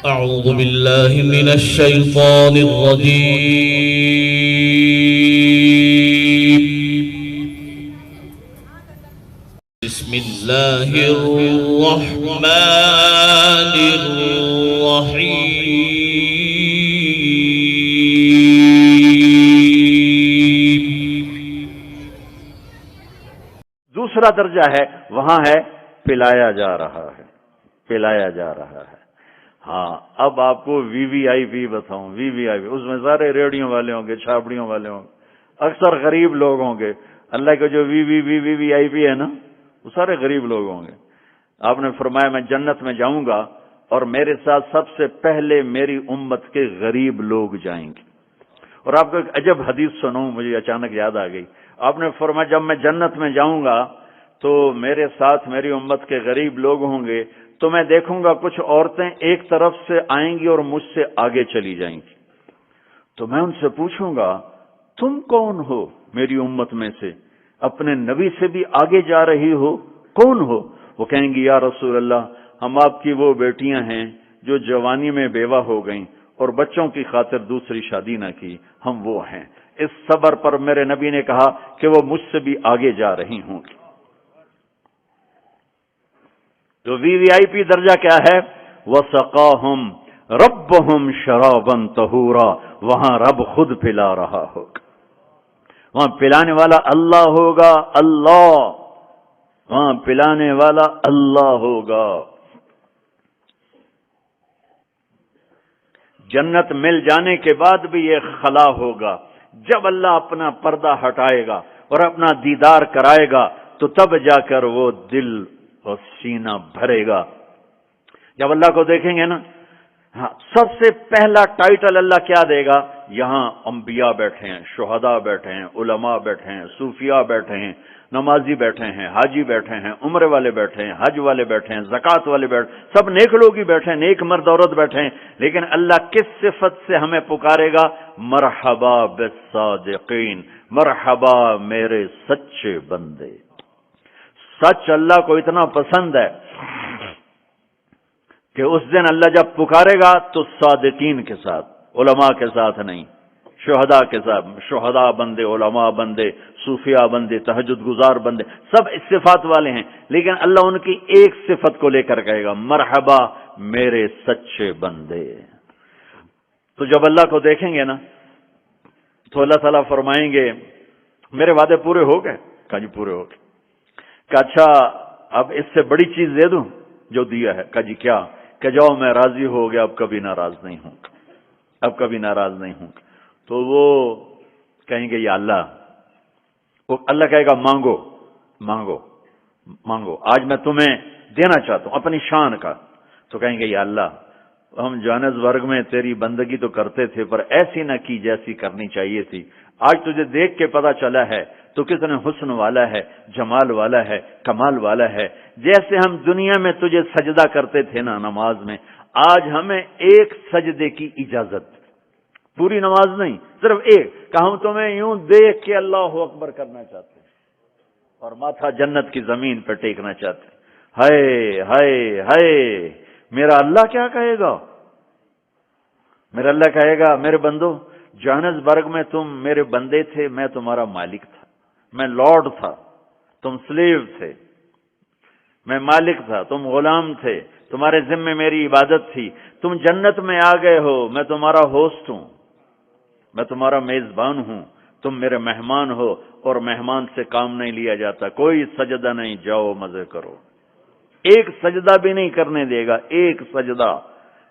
أعوذ بالله من الشيطان الرجيم. بسم الله الرحمن الرحيم. دوسرا درجہ ہے وہاں ہے پلایا جا رہا ہے، پلایا جا رہا ہے۔ ہاں اب آپ کو وی وی آئی پی بتاؤں، وی وی آئی پی اس میں سارے ریڑیوں والے ہوں گے، چھاپڑیوں والے ہوں گے، اکثر غریب لوگ ہوں گے۔ اللہ کے جو وی وی آئی پی ہے نا، وہ سارے غریب لوگ ہوں گے۔ آپ نے فرمایا میں جنت میں جاؤں گا اور میرے ساتھ سب سے پہلے میری امت کے غریب لوگ جائیں گے۔ اور آپ کو ایک عجب حدیث سنوں، مجھے اچانک یاد آ گئی۔ آپ نے فرمایا جب میں جنت میں جاؤں گا تو میرے ساتھ میری امت کے غریب لوگ ہوں گے، تو میں دیکھوں گا کچھ عورتیں ایک طرف سے آئیں گی اور مجھ سے آگے چلی جائیں گی۔ تو میں ان سے پوچھوں گا تم کون ہو میری امت میں سے، اپنے نبی سے بھی آگے جا رہی ہو، کون ہو؟ وہ کہیں گی یا رسول اللہ ہم آپ کی وہ بیٹیاں ہیں جو جوانی میں بیوہ ہو گئیں اور بچوں کی خاطر دوسری شادی نہ کی، ہم وہ ہیں۔ اس صبر پر میرے نبی نے کہا کہ وہ مجھ سے بھی آگے جا رہی ہوں گی۔ تو وی وی آئی پی درجہ کیا ہے؟ وَسَقَاهُمْ رَبُّهُمْ شَرَابًا طَهُورًا، وہاں رب خود پلا رہا ہوگا، وہاں پلانے والا اللہ ہوگا، اللہ وہاں پلانے والا اللہ ہوگا۔ جنت مل جانے کے بعد بھی یہ خلا ہوگا، جب اللہ اپنا پردہ ہٹائے گا اور اپنا دیدار کرائے گا تو تب جا کر وہ دل اور سینہ بھرے گا۔ جب اللہ کو دیکھیں گے نا، ہاں سب سے پہلا ٹائٹل اللہ کیا دے گا؟ یہاں انبیاء بیٹھے ہیں، شہداء بیٹھے ہیں، علماء بیٹھے ہیں، صوفیاء بیٹھے ہیں، نمازی بیٹھے ہیں، حاجی بیٹھے ہیں، عمرے والے بیٹھے ہیں، حج والے بیٹھے ہیں، زکوٰۃ والے بیٹھے ہیں، سب نیک لوگ ہی بیٹھے ہیں، نیک مرد عورت بیٹھے ہیں۔ لیکن اللہ کس صفت سے ہمیں پکارے گا؟ مرحبا بالصادقین، مرحبا میرے سچے بندے۔ سچ اللہ کو اتنا پسند ہے کہ اس دن اللہ جب پکارے گا تو صادقین کے ساتھ، علماء کے ساتھ نہیں، شہداء کے ساتھ، شہداء بندے، علماء بندے، صوفیاء بندے، تہجد گزار بندے، سب اس صفات والے ہیں، لیکن اللہ ان کی ایک صفت کو لے کر کہے گا مرحبا میرے سچے بندے۔ تو جب اللہ کو دیکھیں گے نا تو اللہ تعالیٰ فرمائیں گے میرے وعدے پورے ہو گئے؟ کہا جی پورے ہو گئے۔ کہ اچھا اب اس سے بڑی چیز دے دوں جو دیا ہے؟ کہا جی کیا؟ کہ جاؤ میں راضی ہو گیا، اب کبھی ناراض نہیں ہوں گا، اب کبھی ناراض نہیں ہوں گا۔ تو وہ کہیں گے یا اللہ، وہ اللہ کہے گا مانگو مانگو مانگو، آج میں تمہیں دینا چاہتا ہوں اپنی شان کا۔ تو کہیں گے یا اللہ ہم جوہانسبرگ میں تیری بندگی تو کرتے تھے پر ایسی نہ کی جیسی کرنی چاہیے تھی، آج تجھے دیکھ کے پتا چلا ہے تو کتنے حسن والا ہے، جمال والا ہے، کمال والا ہے۔ جیسے ہم دنیا میں تجھے سجدہ کرتے تھے نا نماز میں، آج ہمیں ایک سجدے کی اجازت، پوری نماز نہیں صرف ایک، کہ ہم تمہیں یوں دیکھ کے اللہ اکبر کرنا چاہتے ہیں اور ماتھا جنت کی زمین پہ ٹیکنا چاہتے ہیں۔ ہائے ہائے ہائے، میرا اللہ کیا کہے گا؟ میرا اللہ کہے گا میرے بندو جوہانسبرگ میں تم میرے بندے تھے، میں تمہارا مالک تھا، میں لارڈ تھا، تم سلیو تھے، میں مالک تھا، تم غلام تھے، تمہارے ذمے میری عبادت تھی، تم جنت میں آ گئے ہو، میں تمہارا ہوسٹ ہوں، میں تمہارا میزبان ہوں، تم میرے مہمان ہو اور مہمان سے کام نہیں لیا جاتا، کوئی سجدہ نہیں، جاؤ مزے کرو۔ ایک سجدہ بھی نہیں کرنے دے گا، ایک سجدہ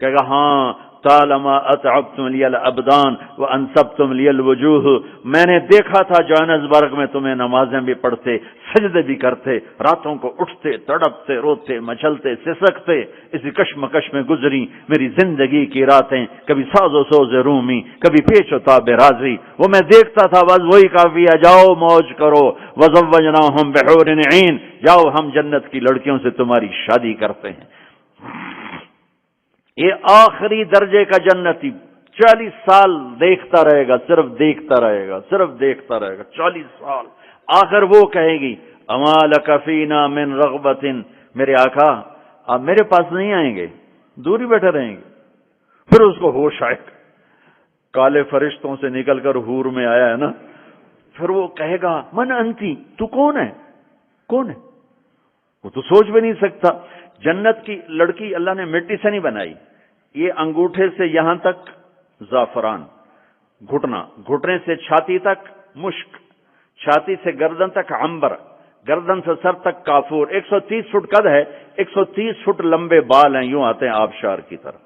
کہے گا ہاں طالما اتعبتم لی الابدان وانصبتم لی الوجوہ، میں نے دیکھا تھا جوہانسبرگ میں تمہیں نمازیں بھی پڑھتے، سجدے بھی کرتے، راتوں کو اٹھتے، تڑپتے، روتے، مچلتے، سسکتے، اسی کشمکش میں گزری میری زندگی کی راتیں، کبھی ساز و سوز رومی، کبھی پیچ و تاب رازی، وہ میں دیکھتا تھا، بس وہی کافی ہے، جاؤ موج کرو، وزوجناہم بحور عین، جاؤ ہم جنت کی لڑکیوں سے تمہاری شادی کرتے ہیں۔ یہ آخری درجے کا جنتی 40 سال دیکھتا رہے گا، صرف دیکھتا رہے گا، صرف دیکھتا رہے گا 40 سال۔ آخر وہ کہے گی اما لک فینا من رغبت، میرے آقا آپ میرے پاس نہیں آئیں گے، دور ہی بیٹھے رہیں گے، پھر اس کو ہوش آئے گا، کالے فرشتوں سے نکل کر حور میں آیا ہے نا، پھر وہ کہے گا من انتی، تو کون ہے، کون ہے؟ وہ تو سوچ بھی نہیں سکتا۔ جنت کی لڑکی اللہ نے مٹی سے نہیں بنائی، یہ انگوٹھے سے یہاں تک زعفران، گھٹنے سے چھاتی تک مشک، چھاتی سے گردن تک عنبر، گردن سے سر تک کافور، 130 فٹ قد ہے، 130 فٹ لمبے بال ہیں، یوں آتے ہیں آبشار کی طرح،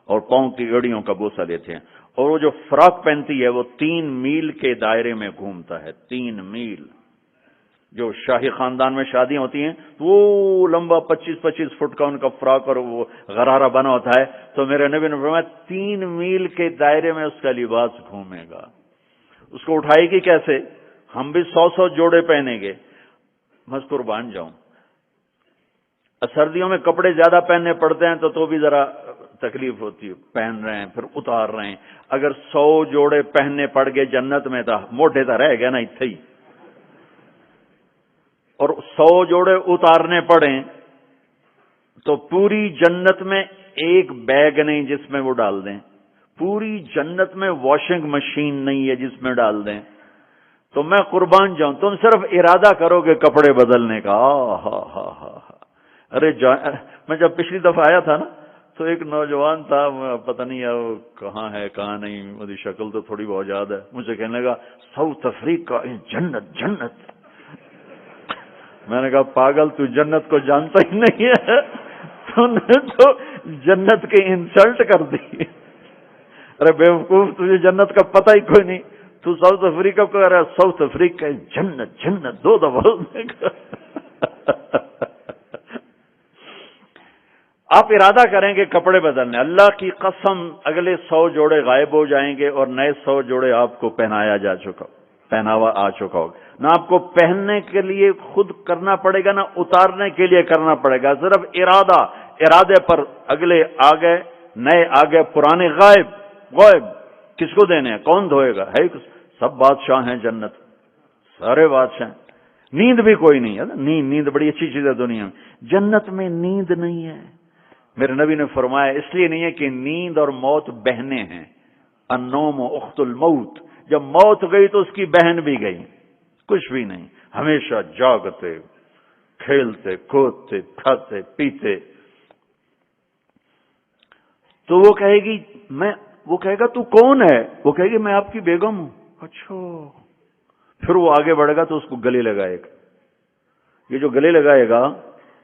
اور پاؤں کی ایڑیوں کا بوسہ لیتے ہیں، اور وہ جو فراک پہنتی ہے وہ 3 میل کے دائرے میں گھومتا ہے، 3 میل۔ جو شاہی خاندان میں شادیاں ہوتی ہیں تو وہ لمبا 25-25 فٹ کا ان کا فراک اور وہ غرارہ بنا ہوتا ہے، تو میرے نبی نے فرمایا 3 میل کے دائرے میں اس کا لباس گھومے گا۔ اس کو اٹھائے گی کیسے؟ ہم بھی 100 جوڑے پہنیں گے، میں قربان جاؤں۔ سردیوں میں کپڑے زیادہ پہننے پڑتے ہیں تو بھی ذرا تکلیف ہوتی ہے، پہن رہے ہیں پھر اتار رہے ہیں۔ اگر 100 جوڑے پہننے پڑ گئے جنت میں تو موٹے تو رہ گیا نا اتھے ہی، اور 100 جوڑے اتارنے پڑیں تو پوری جنت میں ایک بیگ نہیں جس میں وہ ڈال دیں، پوری جنت میں واشنگ مشین نہیں ہے جس میں ڈال دیں۔ تو میں قربان جاؤں، تم صرف ارادہ کرو گے کپڑے بدلنے کا، ارے میں جب پچھلی دفعہ آیا تھا نا تو ایک نوجوان تھا، پتہ نہیں ہے وہ کہاں ہے کہاں نہیں، میری شکل تو تھوڑی بہت یاد ہے، مجھے کہنے لگا ساؤتھ افریقہ جنت جنت۔ میں نے کہا پاگل، تو جنت کو جانتا ہی نہیں ہے، تو نے تو جنت کی انسلٹ کر دی۔ ارے بیوقوف، تجھے جنت کا پتہ ہی کوئی نہیں، تو ساؤتھ افریقہ کو کہہ رہا ہے ساؤتھ افریقہ جنت جنت 2 دفعہ۔ آپ ارادہ کریں گے کپڑے بدلنے، اللہ کی قسم اگلے 100 جوڑے غائب ہو جائیں گے اور نئے 100 جوڑے آپ کو پہناوا آ چکا ہوگا۔ نہ آپ کو پہننے کے لیے خود کرنا پڑے گا، نہ اتارنے کے لیے کرنا پڑے گا، صرف ارادے پر اگلے آ گئے، نئے آ گئے، پرانے غائب۔ کس کو دینے ہیں؟ کون دھوئے گا؟ ہے سب بادشاہ ہیں جنت، سارے بادشاہ ہیں۔ نیند بھی کوئی نہیں ہے، نیند بڑی اچھی چیز ہے دنیا میں، جنت میں نیند نہیں ہے۔ میرے نبی نے فرمایا اس لیے نہیں ہے کہ نیند اور موت بہنیں ہیں، النوم اخت الموت، جب موت گئی تو اس کی بہن بھی گئی، کچھ بھی نہیں، ہمیشہ جاگتے، کھیلتے، کودتے، کھاتے، پیتے۔ تو وہ کہے گا تو کون ہے؟ وہ کہے گی میں آپ کی بیگم ہوں۔ اچھا، پھر وہ آگے بڑھے گا تو اس کو گلے لگائے گا۔ یہ جو گلے لگائے گا،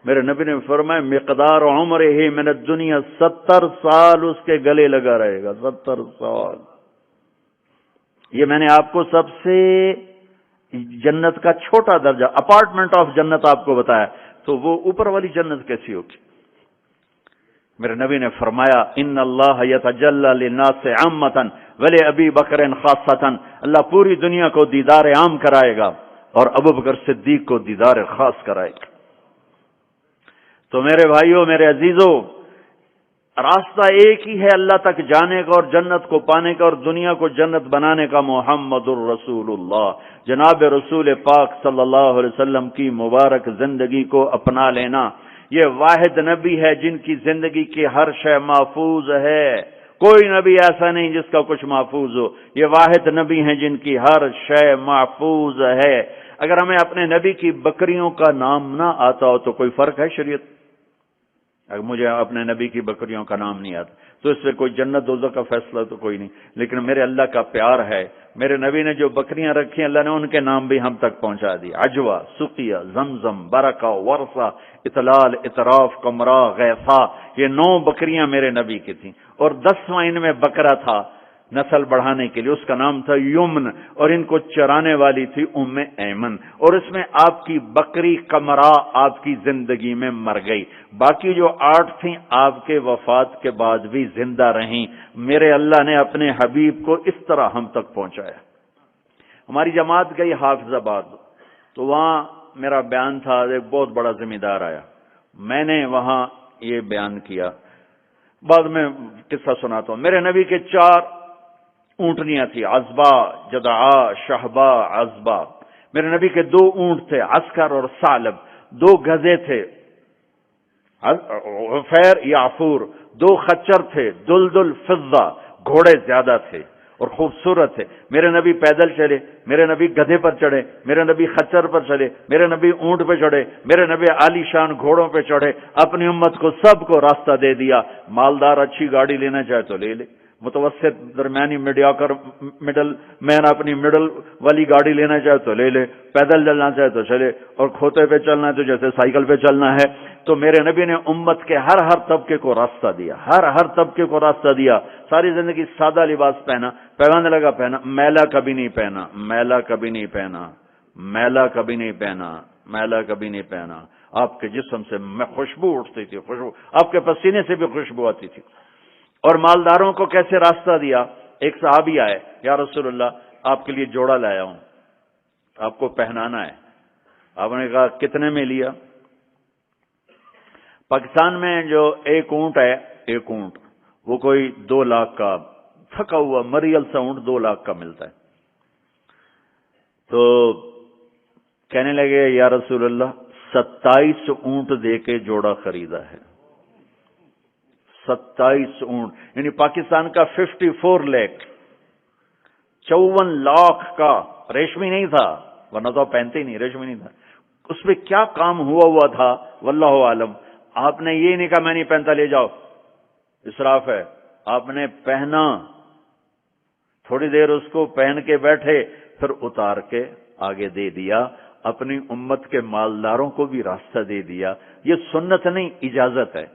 میرے نبی نے فرمایا مقدار عمرہ من الدنیا 70 سال اس کے گلے لگا رہے گا، 70 سال۔ یہ میں نے آپ کو سب سے جنت کا چھوٹا درجہ، اپارٹمنٹ آف جنت آپ کو بتایا، تو وہ اوپر والی جنت کیسی ہوگی؟ میرے نبی نے فرمایا ان اللہ یتجلی للناس عامۃ ولابی بکر خاصۃ، اللہ پوری دنیا کو دیدار عام کرائے گا اور ابو بکر صدیق کو دیدار خاص کرائے گا۔ تو میرے بھائیوں، میرے عزیزوں، راستہ ایک ہی ہے اللہ تک جانے کا اور جنت کو پانے کا اور دنیا کو جنت بنانے کا، محمد الرسول اللہ، جناب رسول پاک صلی اللہ علیہ وسلم کی مبارک زندگی کو اپنا لینا۔ یہ واحد نبی ہے جن کی زندگی کی ہر شے محفوظ ہے، کوئی نبی ایسا نہیں جس کا کچھ محفوظ ہو، یہ واحد نبی ہیں جن کی ہر شے محفوظ ہے۔ اگر ہمیں اپنے نبی کی بکریوں کا نام نہ آتا ہو تو کوئی فرق ہے شریعت؟ اگر مجھے اپنے نبی کی بکریوں کا نام نہیں آتا تو اس سے کوئی جنت دوزخ کا فیصلہ تو کوئی نہیں، لیکن میرے اللہ کا پیار ہے، میرے نبی نے جو بکریاں رکھی اللہ نے ان کے نام بھی ہم تک پہنچا دی، عجوہ، سقیہ، زمزم، برکہ، ورثہ، اطلال، اطراف، قمرا، غیثہ، یہ 9 بکریاں میرے نبی کی تھیں، اور 10واں ان میں بکرا تھا نسل بڑھانے کے لیے، اس کا نام تھا یمن، اور ان کو چرانے والی تھی ام ایمن، اور اس میں آپ کی بکری قمرا آپ کی زندگی میں مر گئی، باقی جو 8 تھیں آپ کے وفات کے بعد بھی زندہ رہیں۔ میرے اللہ نے اپنے حبیب کو اس طرح ہم تک پہنچایا۔ ہماری جماعت گئی حافظ آباد، تو وہاں میرا بیان تھا، ایک بہت بڑا ذمہ دار آیا، میں نے وہاں یہ بیان کیا، بعد میں قصہ سناتا ہوں۔ میرے نبی کے 4 اونٹنیاں تھی، عزبہ، جدعا، شہبہ، عزبہ۔ میرے نبی کے 2 اونٹ تھے، عسکر اور ثعلب، 2 گدھے تھے، فیر، یعفور، دو خچر تھے، دلدل فضہ، گھوڑے زیادہ تھے اور خوبصورت تھے. میرے نبی پیدل چلے، میرے نبی گدھے پر چڑھے، میرے نبی خچر پر چڑھے، میرے نبی اونٹ پہ چڑھے، میرے نبی عالی شان گھوڑوں پہ چڑھے. اپنی امت کو سب کو راستہ دے دیا. مالدار اچھی گاڑی لینا چاہے تو لے لے، متوسط درمیانی میڈیاکر مڈل مین اپنی مڈل والی گاڑی لینا چاہے تو لے لے، پیدل چلنا چاہے تو چلے، اور کھوتے پہ چلنا ہے تو جیسے سائیکل پہ چلنا ہے. تو میرے نبی نے امت کے ہر طبقے کو راستہ دیا، ہر طبقے کو راستہ دیا. ساری زندگی سادہ لباس پہنا، پیغام لگا پہنا، میلا کبھی نہیں پہنا، میلا کبھی نہیں پہنا، میلا کبھی نہیں پہنا، میلا کبھی نہیں پہنا. آپ کے جسم سے میں خوشبو اٹھتی تھی، خوشبو، آپ کے پسینے سے بھی خوشبو آتی تھی. اور مالداروں کو کیسے راستہ دیا. ایک صحابی آئے، یا رسول اللہ آپ کے لیے جوڑا لایا ہوں، آپ کو پہنانا ہے. آپ نے کہا کتنے میں لیا؟ پاکستان میں جو ایک اونٹ ہے، ایک اونٹ وہ کوئی 2 لاکھ کا تھکا ہوا مریل سا اونٹ 2 لاکھ کا ملتا ہے. تو کہنے لگے یا رسول اللہ 27 اونٹ دے کے جوڑا خریدا ہے. 27 اونٹ یعنی پاکستان کا 54 لاکھ، 54 لاکھ کا. ریشمی نہیں تھا، ورنہ تو پہنتے ہی نہیں، ریشمی نہیں تھا. اس پہ کیا کام ہوا تھا واللہ عالم. آپ نے یہ نہیں کہا میں نہیں پہنتا لے جاؤ، اسراف ہے. آپ نے پہنا، تھوڑی دیر اس کو پہن کے بیٹھے، پھر اتار کے آگے دے دیا. اپنی امت کے مالداروں کو بھی راستہ دے دیا. یہ سنت نہیں، اجازت ہے.